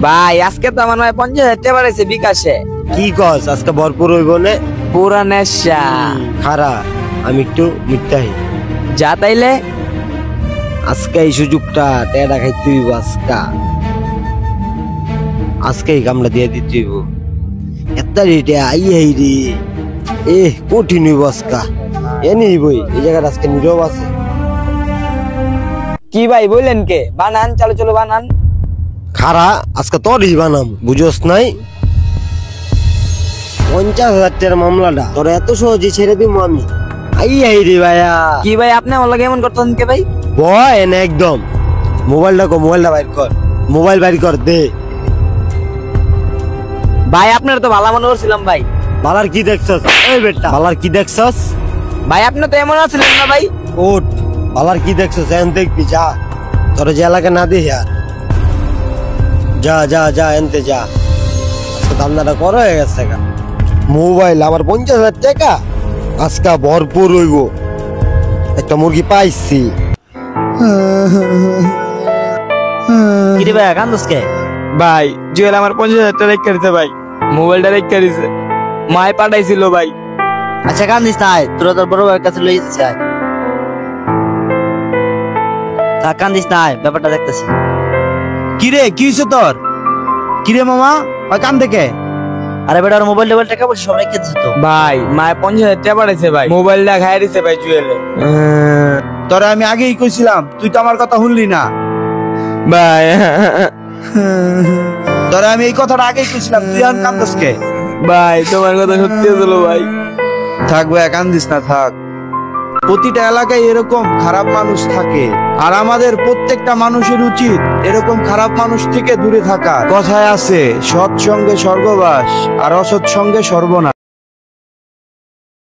ভাই আজকে তো আমার 50,000 টাকা বাড়াইছে বিকাশে। কি কস আজকে ভরপুর হইব নে? পুরা নেশা। খারা আমি একটু মিথ্যাই যা তাইলে আজকে এই সুযোগটা টেডা খাইতে হইব। আজকে এই কামটা দিয়ে দিতে হইব। এত রেটে আই রে কঠিন হইব আজকা। এনে হইবই এই জায়গাটা আজকে নীরব আছে। কি ভাই বললেন কে? বানান, চলো চলো বানান। খারা আজকে তোরই বানাম, বুঝোস নাই? 50,000 টাকার মামলাটা তোর এত সহজে ছেড়ে দিব আমি? আই রে ভাইয়া। কি ভাই আপনি আমার লাগে এমন করতেন কে ভাই? বয় না একদম। মোবাইলটা বাইর কর, মোবাইল বাইর কর দে। ভাই আপনার তো ভালো মনে করছিলাম ভাই। বালার কি দেখছস? এই বেটা বালার কি দেখছস? ভাই আপনি তো এমন আছিলেন না ভাই। ওঠ, বালার কি দেখছস? এখন দেখবি যা, তোর যে এলাকা না দে আর যা যা যা এনতে যা। আজকে ধান্দাটা করা হয়ে গেছে। মোবাইল আমার 50,000 টাকা আজকে ভরপুর হইব। একটা মুরগি পাইছি। কি রে ভাই কান্দস কে? ভাই জুয়েল আমার 50,000 টাকা রেখে দিতে ভাই, মোবাইলটা রেখে দিছে, মায় পাঠাইছিল ভাই। আচ্ছা কান্দিস না, তোরা তোর বড় ভাইয়ের কাছে লই যেতে চাই। থাক কান্দিস না, ব্যাপারটা দেখতেছি। কিরে কি হইছে তোর? কিরে মামা ওই কান দেখে? আরে বেটা ওর মোবাইল টাকা পয়সা সব রেখে দিছে তো। ভাই মায় 50,000 টাকা পাঠাইছে ভাই, মোবাইলটা খাইয়ে দিছে ভাই জুয়েলে। তোরা আমি আগেই কইছিলাম, তুই তো আমার কথা শুনলি না ভাই। তোরা আমি এই কথাটা আগেই কইছিলাম, তুই আর কান্দস কে? ভাই তোমার কথা সত্যি হলো ভাই। থাক ভাই কান্দিস না, থাক। প্রতিটা এলাকায় এরকম খারাপ মানুষ থাকে, আর আমাদের প্রত্যেকটা মানুষের উচিত এরকম খারাপ মানুষ থেকে দূরে থাকা। কথায় আছে সৎ সঙ্গে স্বর্গবাস আর অসৎ সঙ্গে সর্বনাশ।